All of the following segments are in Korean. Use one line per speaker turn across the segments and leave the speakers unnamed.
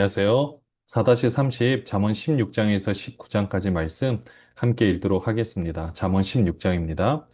안녕하세요. 4-30 잠언 16장에서 19장까지 말씀 함께 읽도록 하겠습니다. 잠언 16장입니다.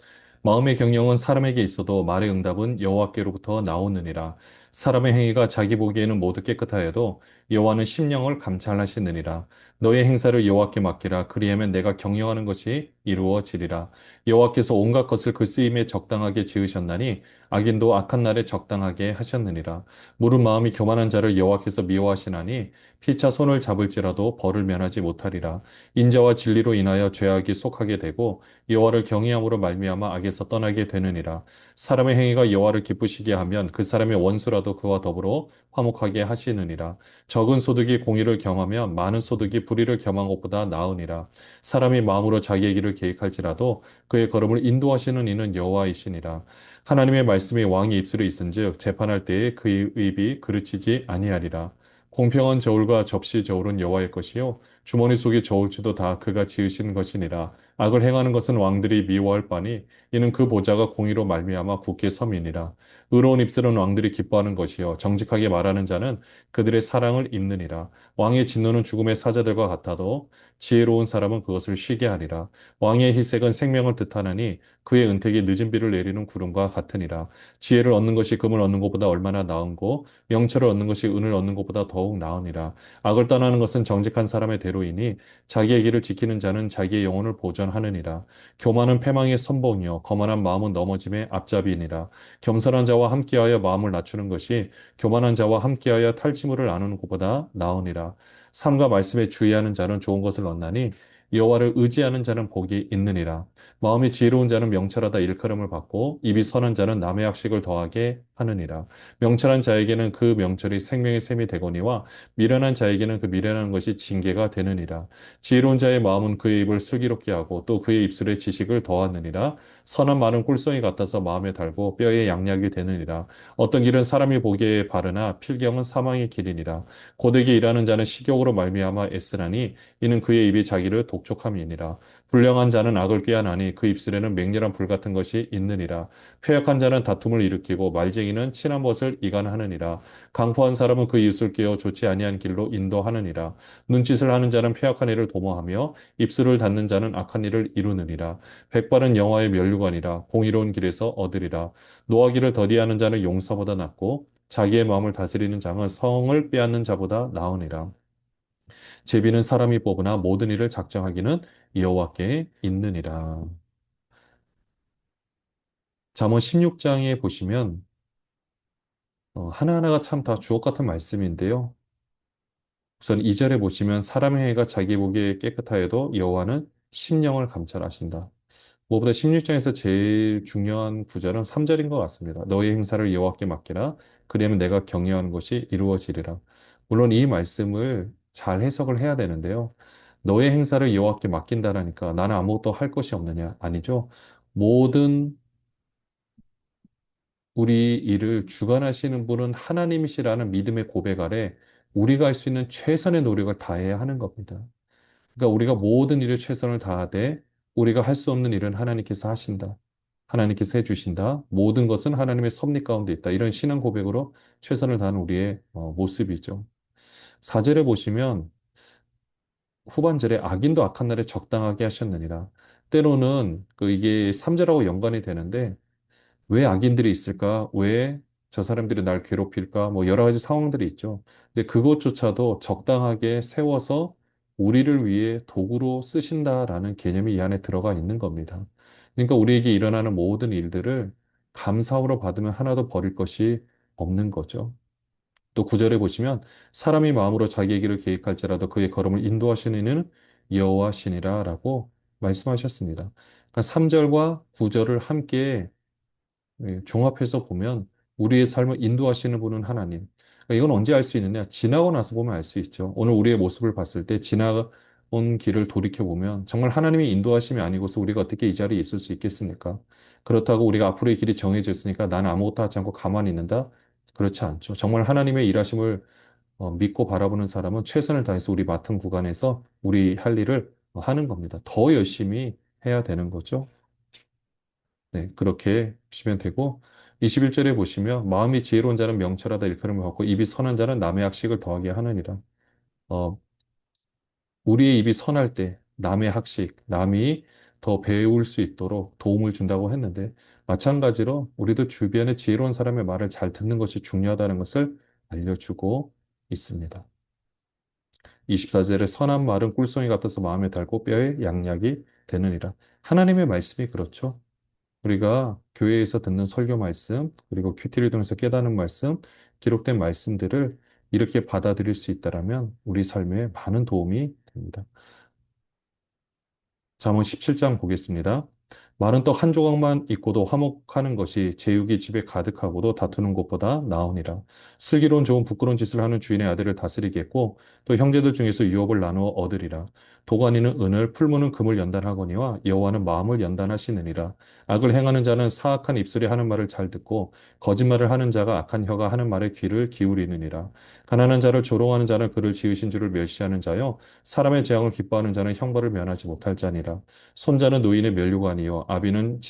마음의 경영은 사람에게 있어도 말의 응답은 여호와께로부터 나오느니라. 사람의 행위가 자기 보기에는 모두 깨끗하여도 여호와는 심령을 감찰하시느니라. 너의 행사를 여호와께 맡기라. 그리하면 내가 경영하는 것이 이루어지리라. 여호와께서 온갖 것을 그 쓰임에 적당하게 지으셨나니 악인도 악한 날에 적당하게 하셨느니라. 무릇 마음이 교만한 자를 여호와께서 미워하시나니 피차 손을 잡을지라도 벌을 면하지 못하리라. 인자와 진리로 인하여 죄악이 속하게 되고 여호와를 경외함으로 말미암아 악에서 떠나게 되느니라. 사람의 행위가 여호와를 기쁘시게 하면 그 사람의 원수라도 그와 더불어 화목하게 하시느니라. 적은 소득이 공의를 겸하면 많은 소득이 불의를 겸한 것보다 나으니라. 사람이 마음으로 자기의 길을 계획할지라도 그의 걸음을 인도하시는 이는 여호와이시니라. 하나님의 말씀이 왕의 입술에 있은즉 재판할 때에 그의 입이 그르치지 아니하리라. 공평한 저울과 접시 저울은 여호와의 것이요 주머니 속의 저울추도 다 그가 지으신 것이니라. 악을 행하는 것은 왕들이 미워할 바니 이는 그 보좌가 공의로 말미암아 굳게 섬이니라. 의로운 입술은 왕들이 기뻐하는 것이요 정직하게 말하는 자는 그들의 사랑을 입느니라. 왕의 진노는 죽음의 사자들과 같아도 지혜로운 사람은 그것을 쉬게 하리라. 왕의 희색은 생명을 뜻하느니 그의 은택이 늦은 비를 내리는 구름과 같으니라. 지혜를 얻는 것이 금을 얻는 것보다 얼마나 나은고 명철을 얻는 것이 은을 얻는 것보다 더욱 나으니라. 악을 떠나는 것은 정직한 사람의 대로이니 자기의 길을 지키는 자는 자기의 영혼을 보전하느니라. 교만은 패망의 선봉이요 거만한 마음은 넘어짐의 앞잡이니라. 겸손한 자와 함께하여 마음을 낮추는 것이 교만한 자와 함께하여 탈취물을 나누는 것보다 나으니라. 삶과 말씀에 주의하는 자는 좋은 것을 얻나니 여호와를 의지하는 자는 복이 있느니라. 마음이 지혜로운 자는 명철하다 일컬음을 받고 입이 선한 자는 남의 학식을 더하게 하느니라. 명철한 자에게는 그 명철이 생명의 샘이 되거니와 미련한 자에게는 그 미련한 것이 징계가 되느니라. 지혜로운 자의 마음은 그의 입을 슬기롭게 하고 또 그의 입술에 지식을 더하느니라. 선한 말은 꿀송이 같아서 마음에 달고 뼈에 양약이 되느니라. 어떤 길은 사람이 보기에 바르나 필경은 사망의 길이니라. 고되게 일하는 자는 식욕으로 말미암아 애쓰나니 이는 그의 입이 자기를 독촉함이니라. 불량한 자는 악을 꾀하나니 그 입술에는 맹렬한 불 같은 것이 있느니라. 패역한 자는 다툼을 일으키고 말쟁이는 친한 것을 이간하느니라. 강포한 사람은 그 이웃을 꾀어 좋지 아니한 길로 인도하느니라. 눈짓을 하는 자는 패역한 일을 도모하며 입술을 닫는 자는 악한 일을 이루느니라. 백발은 영화의 면류관이라 공의로운 길에서 얻으리라. 노하기를 더디하는 자는 용사보다 낫고 자기의 마음을 다스리는 자는 성을 빼앗는 자보다 나으니라. 제비는 사람이 뽑으나 모든 일을 작정하기는 여호와께 있느니라. 잠언 16장에 보시면 하나하나가 참 다 주옥 같은 말씀인데요. 우선 2절에 보시면 사람의 행위가 자기 보기에 깨끗하여도 여호와는 심령을 감찰하신다. 무엇보다 16장에서 제일 중요한 구절은 3절인 것 같습니다. 너의 행사를 여호와께 맡기라. 그리하면 내가 경영하는 것이 이루어지리라. 물론 이 말씀을 잘 해석을 해야 되는데요. 너의 행사를 여호와께 맡긴다라니까 나는 아무것도 할 것이 없느냐? 아니죠. 모든 우리 일을 주관하시는 분은 하나님이시라는 믿음의 고백 아래 우리가 할 수 있는 최선의 노력을 다해야 하는 겁니다. 그러니까 우리가 모든 일에 최선을 다하되 우리가 할 수 없는 일은 하나님께서 하신다. 하나님께서 해주신다. 모든 것은 하나님의 섭리 가운데 있다. 이런 신앙 고백으로 최선을 다하는 우리의 모습이죠. 4절에 보시면 후반절에 악인도 악한 날에 적당하게 하셨느니라. 때로는 이게 3절하고 연관이 되는데 왜 악인들이 있을까? 왜 저 사람들이 날 괴롭힐까? 뭐 여러 가지 상황들이 있죠. 근데 그것조차도 적당하게 세워서 우리를 위해 도구로 쓰신다라는 개념이 이 안에 들어가 있는 겁니다. 그러니까 우리에게 일어나는 모든 일들을 감사함으로 받으면 하나도 버릴 것이 없는 거죠. 또 9절에 보시면 사람이 마음으로 자기의 길을 계획할지라도 그의 걸음을 인도하시는 이는 여호와시니라라고 말씀하셨습니다. 그러니까 3절과 9절을 함께 종합해서 보면 우리의 삶을 인도하시는 분은 하나님. 그러니까 이건 언제 알 수 있느냐? 지나고 나서 보면 알 수 있죠. 오늘 우리의 모습을 봤을 때 지나온 길을 돌이켜보면 정말 하나님의 인도하심이 아니고서 우리가 어떻게 이 자리에 있을 수 있겠습니까? 그렇다고 우리가 앞으로의 길이 정해져 있으니까 나는 아무것도 하지 않고 가만히 있는다? 그렇지 않죠. 정말 하나님의 일하심을 믿고 바라보는 사람은 최선을 다해서 우리 맡은 구간에서 우리 할 일을 하는 겁니다. 더 열심히 해야 되는 거죠. 네, 그렇게 보시면 되고 21절에 보시면 마음이 지혜로운 자는 명철하다 일컬음을 받고 입이 선한 자는 남의 악식을 더하게 하느니라. 어, 우리의 입이 선할 때 남의 학식, 남이 더 배울 수 있도록 도움을 준다고 했는데 마찬가지로 우리도 주변의 지혜로운 사람의 말을 잘 듣는 것이 중요하다는 것을 알려주고 있습니다. 24절에 선한 말은 꿀송이 같아서 마음에 달고 뼈에 양약이 되느니라. 하나님의 말씀이 그렇죠. 우리가 교회에서 듣는 설교 말씀, 그리고 큐티를 통해서 깨닫는 말씀, 기록된 말씀들을 이렇게 받아들일 수 있다라면 우리 삶에 많은 도움이 됩니다. 잠언 17장 보겠습니다. 마른 떡 한 조각만 있고도 화목하는 것이 제육이 집에 가득하고도 다투는 것보다 나으니라. 슬기로운 좋은 부끄러운 짓을 하는 주인의 아들을 다스리겠고 또 형제들 중에서 유업을 나누어 얻으리라. 도가니는 은을 풀무는 금을 연단하거니와 여호와는 마음을 연단하시느니라. 악을 행하는 자는 사악한 입술이 하는 말을 잘 듣고 거짓말을 하는 자가 악한 혀가 하는 말에 귀를 기울이느니라. 가난한 자를 조롱하는 자는 그를 지으신 줄을 멸시하는 자요 사람의 재앙을 기뻐하는 자는 형벌을 면하지 못할 자니라. 손자는 노인의 면류관이요 아비는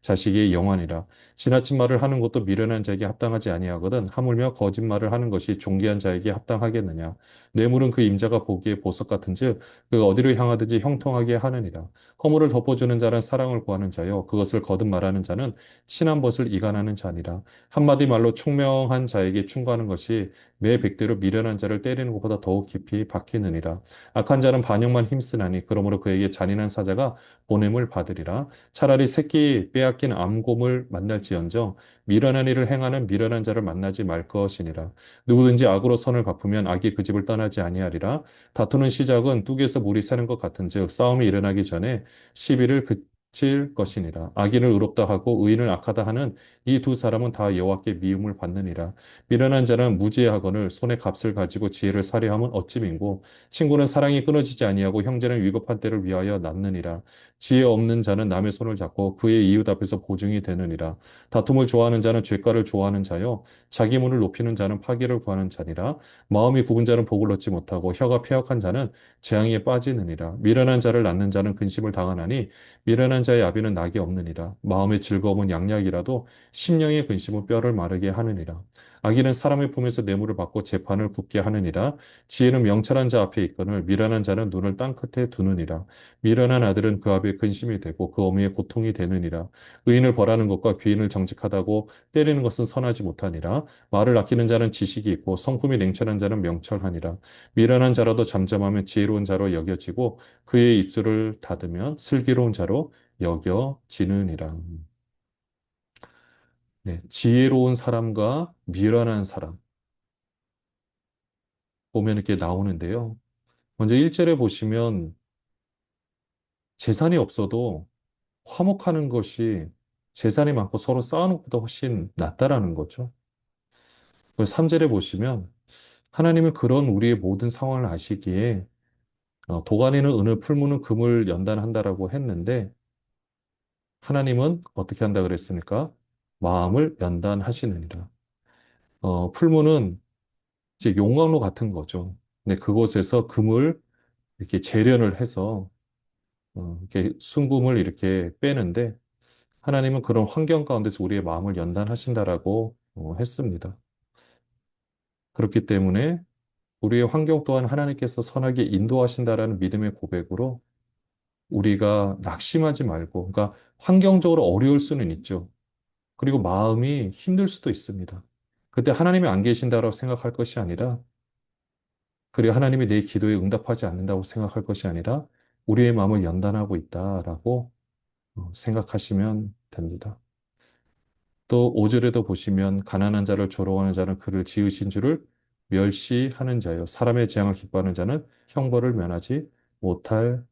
자식의 영환이라. 지나친 말을 하는 것도 미련한 자에게 합당하지 아니하거든 하물며 거짓말을 하는 것이 존귀한 자에게 합당하겠느냐. 뇌물은 그 임자가 보기에 보석 같은즉 그 어디로 향하든지 형통하게 하느니라. 허물을 덮어주는 자는 사랑을 구하는 자요 그것을 거듭 말하는 자는 친한 벗을 이간하는 자니라. 한마디 말로 총명한 자에게 충고하는 것이 매 백대로 미련한 자를 때리는 것보다 더욱 깊이 박히느니라. 악한 자는 반역만 힘쓰나니 그러므로 그에게 잔인한 사자가 보냄을 받으리라. 차라리 새끼 빼앗긴 암곰을 만날지언정 미련한 일을 행하는 미련한 자를 만나지 말 것이니라. 누구든지 악으로 선을 갚으면 악이 그 집을 떠나지 아니하리라. 다투는 시작은 뚝에서 물이 새는 것 같은즉 싸움이 일어나기 전에 시비를 그칠 것이니라. 악인을 의롭다 하고 의인을 악하다 하는 이 두 사람은 다 여호와께 미움을 받느니라. 미련한 자는 무지하거늘 손에 값을 가지고 지혜를 살해함은 어찌 민고 친구는 사랑이 끊어지지 아니하고 형제는 위급한 때를 위하여 낳느니라. 지혜 없는 자는 남의 손을 잡고 그의 이웃 앞에서 보증이 되느니라. 다툼을 좋아하는 자는 죄가를 좋아하는 자요 자기 문을 높이는 자는 파기를 구하는 자니라. 마음이 굽은 자는 복을 얻지 못하고 혀가 패역한 자는 재앙에 빠지느니라. 미련한 자를 낳는 자는 근심을 당하나니 미련한 자의 아비는 낙이 없느니라. 마음의 즐거움은 양약이라도 심령의 근심은 뼈를 마르게 하느니라. 악인은 사람의 품에서 뇌물을 받고 재판을 붙게 하느니라. 지혜는 명철한 자 앞에 있거늘 미련한 자는 눈을 땅 끝에 두느니라. 미련한 아들은 그 앞에 근심이 되고 그 어미의 고통이 되느니라. 의인을 벌하는 것과 귀인을 정직하다고 때리는 것은 선하지 못하니라. 말을 아끼는 자는 지식이 있고 성품이 냉철한 자는 명철하니라. 미련한 자라도 잠잠하면 지혜로운 자로 여겨지고 그의 입술을 닫으면 슬기로운 자로 여겨지느니라. 네, 지혜로운 사람과 미련한 사람 보면 이렇게 나오는데요. 먼저 1절에 보시면 재산이 없어도 화목하는 것이 재산이 많고 서로 싸우는 것보다 훨씬 낫다라는 거죠. 그리고 3절에 보시면 하나님은 그런 우리의 모든 상황을 아시기에 도가니는 은을 풀무는 금을 연단한다라고 했는데 하나님은 어떻게 한다 그랬습니까? 마음을 연단하시느니라. 풀무는 이제 용광로 같은 거죠. 근데 그곳에서 금을 이렇게 재련을 해서 이렇게 순금을 이렇게 빼는데 하나님은 그런 환경 가운데서 우리의 마음을 연단하신다라고 했습니다. 그렇기 때문에 우리의 환경 또한 하나님께서 선하게 인도하신다라는 믿음의 고백으로 우리가 낙심하지 말고, 그러니까 환경적으로 어려울 수는 있죠. 그리고 마음이 힘들 수도 있습니다. 그때 하나님이 안 계신다라고 생각할 것이 아니라, 그리고 하나님이 내 기도에 응답하지 않는다고 생각할 것이 아니라, 우리의 마음을 연단하고 있다라고 생각하시면 됩니다. 또 5절에도 보시면 가난한 자를 조롱하는 자는 그를 지으신 줄을 멸시하는 자요 사람의 재앙을 기뻐하는 자는 형벌을 면하지 못할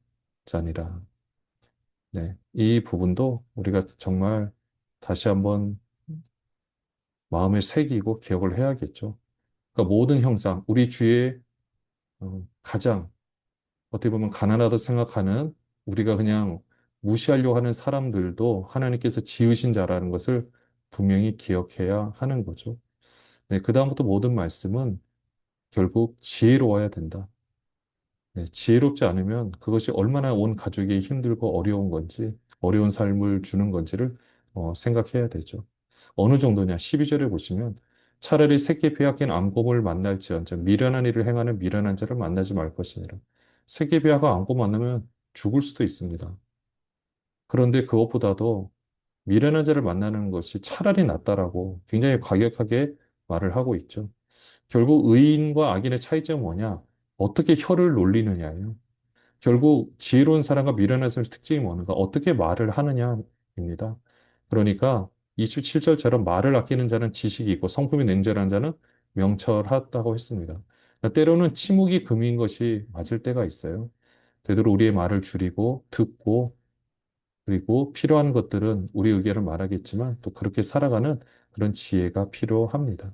자니라. 네, 이 부분도 우리가 정말 다시 한번 마음에 새기고 기억을 해야겠죠. 그러니까 모든 형상, 우리 주위에 가장 어떻게 보면 가난하다 생각하는 우리가 그냥 무시하려고 하는 사람들도 하나님께서 지으신 자라는 것을 분명히 기억해야 하는 거죠. 네, 그다음부터 모든 말씀은 결국 지혜로워야 된다. 네, 지혜롭지 않으면 그것이 얼마나 온 가족이 힘들고 어려운 건지, 어려운 삶을 주는 건지를 생각해야 되죠. 어느 정도냐? 12절에 보시면 차라리 새끼 빼앗긴 암곰을 만날지언정 미련한 일을 행하는 미련한 자를 만나지 말 것이니라. 새끼 빼앗아 암곰 만나면 죽을 수도 있습니다. 그런데 그것보다도 미련한 자를 만나는 것이 차라리 낫다라고 굉장히 과격하게 말을 하고 있죠. 결국 의인과 악인의 차이점은 뭐냐? 어떻게 혀를 놀리느냐예요. 결국 지혜로운 사람과 미련한 사람의 특징이 뭔가? 어떻게 말을 하느냐입니다. 그러니까 27절처럼 말을 아끼는 자는 지식이 있고 성품이 냉철한 자는 명철하다고 했습니다. 그러니까 때로는 침묵이 금인 것이 맞을 때가 있어요. 되도록 우리의 말을 줄이고 듣고 그리고 필요한 것들은 우리 의견을 말하겠지만 또 그렇게 살아가는 그런 지혜가 필요합니다.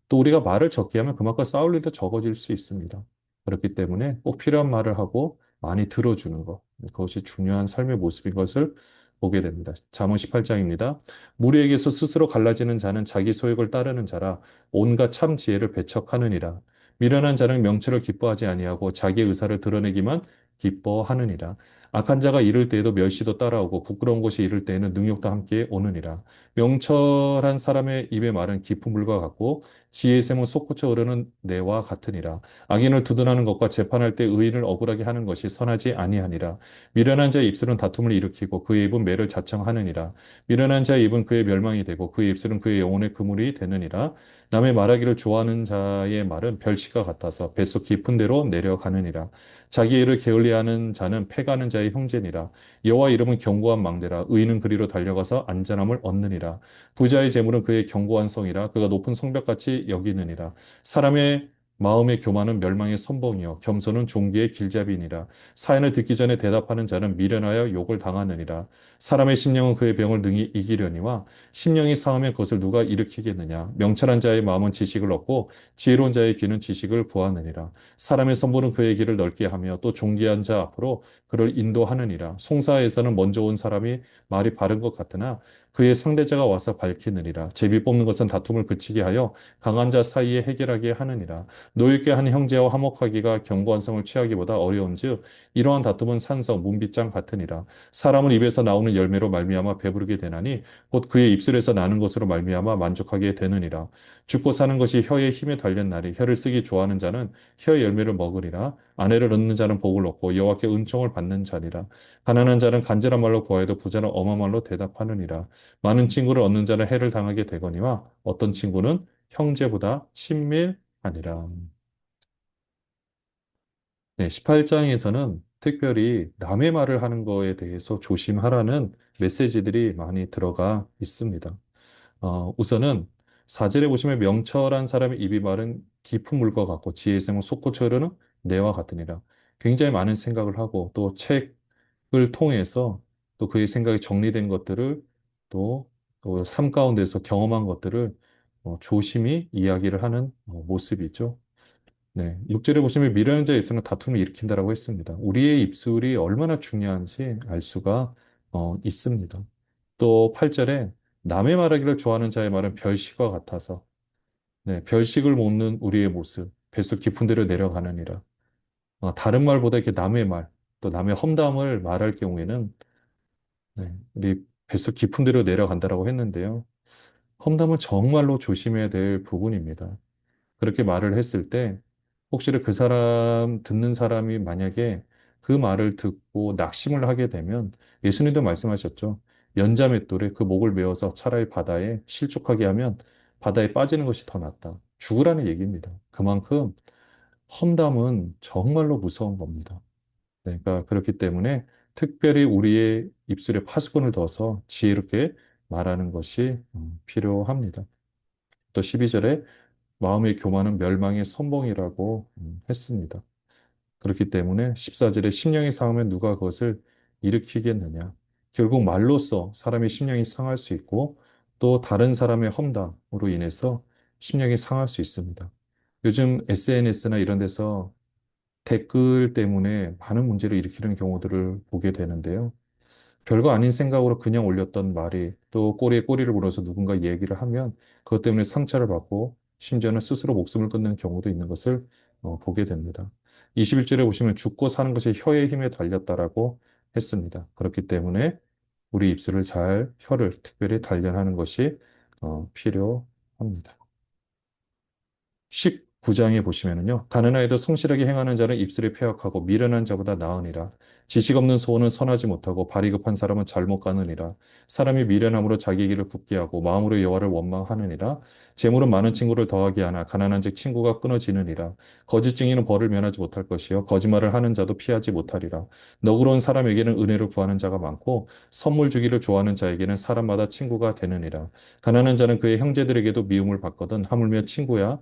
또 우리가 말을 적게 하면 그만큼 싸울 일도 적어질 수 있습니다. 그렇기 때문에 꼭 필요한 말을 하고 많이 들어주는 것. 그것이 중요한 삶의 모습인 것을 보게 됩니다. 잠언 18장입니다. 무리에게서 스스로 갈라지는 자는 자기 소욕을 따르는 자라 온갖 참 지혜를 배척하느니라. 미련한 자는 명철을 기뻐하지 아니하고 자기 의사를 드러내기만 기뻐하느니라. 악한 자가 이를 때에도 멸시도 따라오고 부끄러운 것이 이를 때에는 능욕도 함께 오느니라. 명철한 사람의 입의 말은 깊은 물과 같고 지혜의 샘은 솟구쳐 오르는 내와 같으니라. 악인을 두둔하는 것과 재판할 때 의인을 억울하게 하는 것이 선하지 아니하니라. 미련한 자의 입술은 다툼을 일으키고 그의 입은 매를 자청하느니라. 미련한 자의 입은 그의 멸망이 되고 그의 입술은 그의 영혼의 그물이 되느니라. 남의 말하기를 좋아하는 자의 말은 별시가 같아서 뱃속 깊은 데로 내려가느니라. 자기 일을 게을리하는 자는 패가는 자의 형제니라. 여호와 이름은 견고한 망대라. 의인은 그리로 달려가서 안전함을 얻느니라. 부자의 재물은 그의 견고한 성이라 그가 높은 성벽같이 여기느니라. 사람의 마음의 교만은 멸망의 선봉이요 겸손은 종기의 길잡이니라. 사연을 듣기 전에 대답하는 자는 미련하여 욕을 당하느니라. 사람의 심령은 그의 병을 능히 이기려니와 심령이 상하면 그것을 누가 일으키겠느냐. 명철한 자의 마음은 지식을 얻고 지혜로운 자의 귀는 지식을 구하느니라. 사람의 선보는 그의 길을 넓게 하며 또 존귀한 자 앞으로 그를 인도하느니라. 송사에서는 먼저 온 사람이 말이 바른 것 같으나 그의 상대자가 와서 밝히느니라. 제비 뽑는 것은 다툼을 그치게 하여 강한 자 사이에 해결하게 하느니라. 노엽게 한 형제와 화목하기가 견고한 성을 취하기보다 어려운즉 이러한 다툼은 산성 문빗장 같으니라. 사람은 입에서 나오는 열매로 말미암아 배부르게 되나니 곧 그의 입술에서 나는 것으로 말미암아 만족하게 되느니라. 죽고 사는 것이 혀의 힘에 달린 날이 혀를 쓰기 좋아하는 자는 혀의 열매를 먹으리라. 아내를 얻는 자는 복을 얻고 여호와께 은총을 받는 자니라. 가난한 자는 간절한 말로 구하여도 부자는 엄한 말로 대답하느니라. 많은 친구를 얻는 자는 해를 당하게 되거니와 어떤 친구는 형제보다 친밀하니라. 네, 18장에서는 특별히 남의 말을 하는 거에 대해서 조심하라는 메시지들이 많이 들어가 있습니다. 우선은 4절에 보시면 명철한 사람의 입이 마른 깊은 물과 같고 지혜의 샘은 솟구쳐 흐르는 내와 같으니라. 굉장히 많은 생각을 하고 또 책을 통해서 또 그의 생각이 정리된 것들을 또 삶 가운데서 경험한 것들을 조심히 이야기를 하는 모습이죠. 네, 6절에 보시면 미련한 자의 입술은 다툼을 일으킨다라고 했습니다. 우리의 입술이 얼마나 중요한지 알 수가 있습니다. 또 8절에 남의 말하기를 좋아하는 자의 말은 별식과 같아서 네, 별식을 먹는 우리의 모습, 뱃속 깊은 데로 내려가느니라. 다른 말보다 이렇게 남의 말, 또 남의 험담을 말할 경우에는 네, 우리 뱃속 깊은 데로 내려간다라고 했는데요. 험담은 정말로 조심해야 될 부분입니다. 그렇게 말을 했을 때 혹시나 그 사람 듣는 사람이 만약에 그 말을 듣고 낙심을 하게 되면 예수님도 말씀하셨죠. 연자맷돌에 그 목을 메어서 차라리 바다에 실족하게 하면 바다에 빠지는 것이 더 낫다. 죽으라는 얘기입니다. 그만큼 험담은 정말로 무서운 겁니다. 네, 그러니까 그렇기 때문에 특별히 우리의 입술에 파수꾼을 둬서 지혜롭게 말하는 것이 필요합니다. 또 12절에 마음의 교만은 멸망의 선봉이라고 했습니다. 그렇기 때문에 14절에 심령이 상하면 누가 그것을 일으키겠느냐. 결국 말로써 사람의 심령이 상할 수 있고 또 다른 사람의 험담으로 인해서 심령이 상할 수 있습니다. 요즘 SNS나 이런 데서 댓글 때문에 많은 문제를 일으키는 경우들을 보게 되는데요. 별거 아닌 생각으로 그냥 올렸던 말이 또 꼬리에 꼬리를 물어서 누군가 얘기를 하면 그것 때문에 상처를 받고 심지어는 스스로 목숨을 끊는 경우도 있는 것을 보게 됩니다. 21절에 보시면 죽고 사는 것이 혀의 힘에 달렸다라고 했습니다. 그렇기 때문에 우리 입술을 잘, 혀를 특별히 단련하는 것이 필요합니다. 19장에 보시면은요. 가난하여도 성실하게 행하는 자는 입술이 패역하고 미련한 자보다 나으니라. 지식 없는 소원은 선하지 못하고 발이 급한 사람은 잘못 가느니라. 사람이 미련함으로 자기 길을 굳게 하고 마음으로 여호와를 원망하느니라. 재물은 많은 친구를 더하게 하나 가난한즉 친구가 끊어지느니라. 거짓 증인은 벌을 면하지 못할 것이요 거짓말을 하는 자도 피하지 못하리라. 너그러운 사람에게는 은혜를 구하는 자가 많고 선물 주기를 좋아하는 자에게는 사람마다 친구가 되느니라. 가난한 자는 그의 형제들에게도 미움을 받거든 하물며 친구야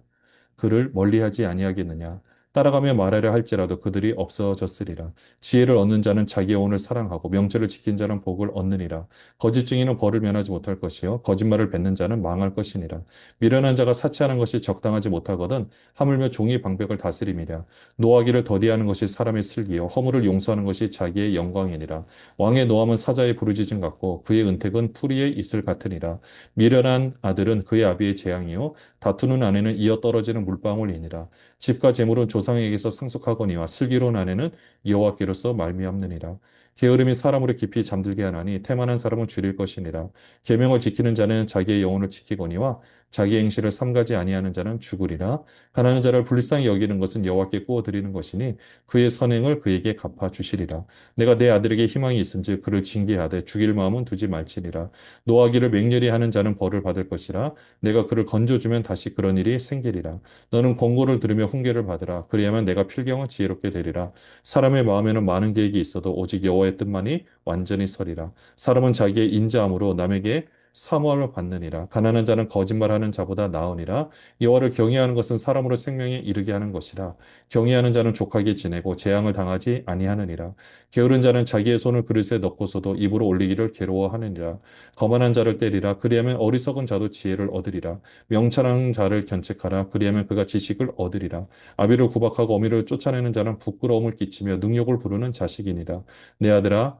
그를 멀리하지 아니하겠느냐. 따라가며 말하려 할지라도 그들이 없어졌으리라. 지혜를 얻는 자는 자기 영혼을 사랑하고 명철을 지킨 자는 복을 얻느니라. 거짓 증인은 벌을 면하지 못할 것이요 거짓말을 뱉는 자는 망할 것이니라. 미련한 자가 사치하는 것이 적당하지 못하거든 하물며 종이 방백을 다스림이랴. 노하기를 더디하는 것이 사람의 슬기요 허물을 용서하는 것이 자기의 영광이니라. 왕의 노함은 사자의 부르짖음 같고 그의 은택은 풀이의 이슬 같으니라. 미련한 아들은 그의 아비의 재앙이요 다투는 아내는 이어 떨어지는 물방울이니라. 집과 재물은 조상에게서 상속하거니와 슬기로운 아내는 여호와께로서 말미암느니라. 게으름이 사람으로 깊이 잠들게 하나니 태만한 사람은 줄일 것이니라. 계명을 지키는 자는 자기의 영혼을 지키거니와 자기 행실을 삼가지 아니하는 자는 죽으리라. 가난한 자를 불쌍히 여기는 것은 여호와께 구워 드리는 것이니 그의 선행을 그에게 갚아 주시리라. 내가 내 아들에게 희망이 있은즉 그를 징계하되 죽일 마음은 두지 말지니라. 노하기를 맹렬히 하는 자는 벌을 받을 것이라. 내가 그를 건져주면 다시 그런 일이 생기리라. 너는 권고를 들으며 훈계를 받으라. 그리하면 내가 필경을 지혜롭게 되리라. 사람의 마음에는 많은 계획이 있어도 오직 여호와의 뜻만이 완전히 서리라. 사람은 자기의 인자함으로 남에게 사모함을 받느니라. 가난한 자는 거짓말하는 자보다 나으니라. 여호와를 경외하는 것은 사람으로 생명에 이르게 하는 것이라. 경외하는 자는 족하게 지내고 재앙을 당하지 아니하느니라. 게으른 자는 자기의 손을 그릇에 넣고서도 입으로 올리기를 괴로워하느니라. 거만한 자를 때리라. 그리하면 어리석은 자도 지혜를 얻으리라. 명철한 자를 견책하라. 그리하면 그가 지식을 얻으리라. 아비를 구박하고 어미를 쫓아내는 자는 부끄러움을 끼치며 능욕을 부르는 자식이니라. 내 아들아,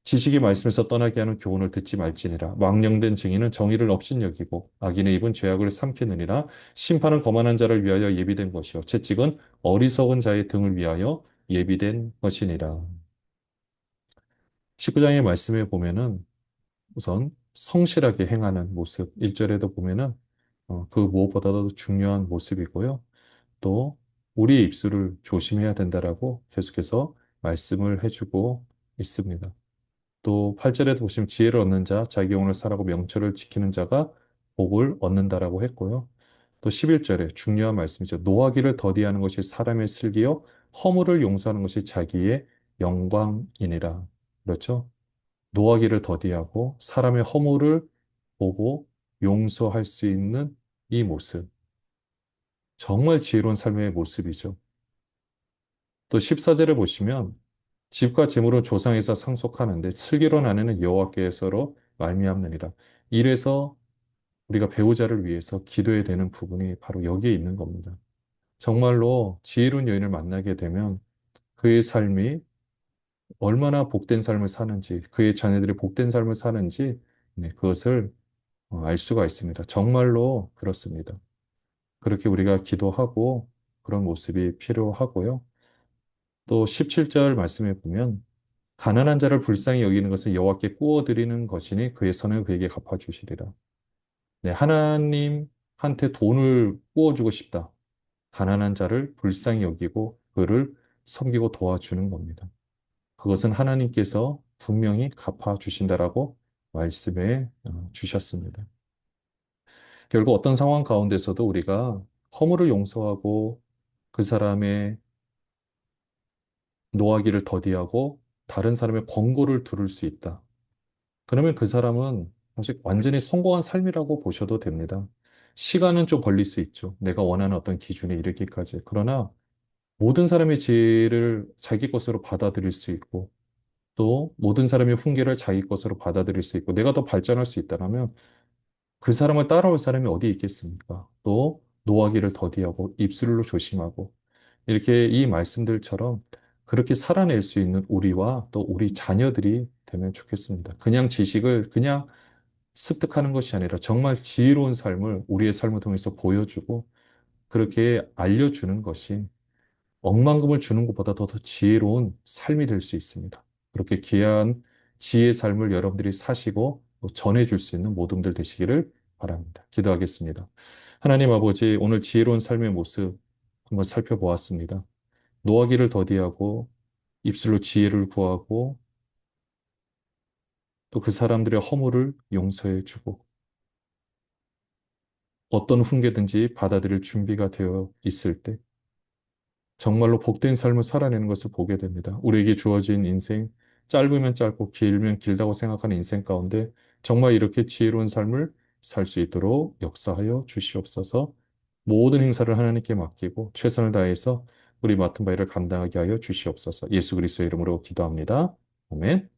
지식이 말씀에서 떠나게 하는 교훈을 듣지 말지니라. 망령된 증인은 정의를 업신여기고 악인의 입은 죄악을 삼키느니라. 심판은 거만한 자를 위하여 예비된 것이요 채찍은 어리석은 자의 등을 위하여 예비된 것이니라. 19장의 말씀에 보면은 우선 성실하게 행하는 모습, 1절에도 보면은 그 무엇보다도 중요한 모습이고요. 또 우리의 입술을 조심해야 된다라고 계속해서 말씀을 해주고 있습니다. 또 8절에도 보시면 지혜를 얻는 자, 자기 영혼을 사라고 명철을 지키는 자가 복을 얻는다라고 했고요. 또 11절에 중요한 말씀이죠. 노하기를 더디하는 것이 사람의 슬기요, 허물을 용서하는 것이 자기의 영광이니라. 그렇죠? 노하기를 더디하고 사람의 허물을 보고 용서할 수 있는 이 모습. 정말 지혜로운 삶의 모습이죠. 또 14절에 보시면 집과 재물은 조상에서 상속하는데 슬기로운 아내는 여호와께서로 말미암느니라. 이래서 우리가 배우자를 위해서 기도해야 되는 부분이 바로 여기에 있는 겁니다. 정말로 지혜로운 여인을 만나게 되면 그의 삶이 얼마나 복된 삶을 사는지, 그의 자녀들이 복된 삶을 사는지 네, 그것을 알 수가 있습니다. 정말로 그렇습니다. 그렇게 우리가 기도하고 그런 모습이 필요하고요. 또 17절 말씀에 보면 가난한 자를 불쌍히 여기는 것은 여호와께 구워 드리는 것이니 그의 선을 그에게 갚아 주시리라. 네, 하나님한테 돈을 구워 주고 싶다. 가난한 자를 불쌍히 여기고 그를 섬기고 도와주는 겁니다. 그것은 하나님께서 분명히 갚아 주신다라고 말씀해 주셨습니다. 결국 어떤 상황 가운데서도 우리가 허물을 용서하고 그 사람의 노하기를 더디하고 다른 사람의 권고를 들을 수 있다. 그러면 그 사람은 사실 완전히 성공한 삶이라고 보셔도 됩니다. 시간은 좀 걸릴 수 있죠. 내가 원하는 어떤 기준에 이르기까지. 그러나 모든 사람의 지혜를 자기 것으로 받아들일 수 있고 또 모든 사람의 훈계를 자기 것으로 받아들일 수 있고 내가 더 발전할 수 있다면 그 사람을 따라올 사람이 어디 있겠습니까? 또 노하기를 더디하고 입술로 조심하고 이렇게 이 말씀들처럼 그렇게 살아낼 수 있는 우리와 또 우리 자녀들이 되면 좋겠습니다. 그냥 지식을 그냥 습득하는 것이 아니라 정말 지혜로운 삶을 우리의 삶을 통해서 보여주고 그렇게 알려주는 것이 억만금을 주는 것보다 더 지혜로운 삶이 될 수 있습니다. 그렇게 귀한 지혜의 삶을 여러분들이 사시고 또 전해줄 수 있는 모둠들 되시기를 바랍니다. 기도하겠습니다. 하나님 아버지, 오늘 지혜로운 삶의 모습 한번 살펴보았습니다. 노하기를 더디하고 입술로 지혜를 구하고 또 그 사람들의 허물을 용서해 주고 어떤 훈계든지 받아들일 준비가 되어 있을 때 정말로 복된 삶을 살아내는 것을 보게 됩니다. 우리에게 주어진 인생, 짧으면 짧고 길면 길다고 생각하는 인생 가운데 정말 이렇게 지혜로운 삶을 살 수 있도록 역사하여 주시옵소서. 모든 행사를 하나님께 맡기고 최선을 다해서 우리 맡은 바 일을 감당하게 하여 주시옵소서. 예수 그리스도의 이름으로 기도합니다. 아멘.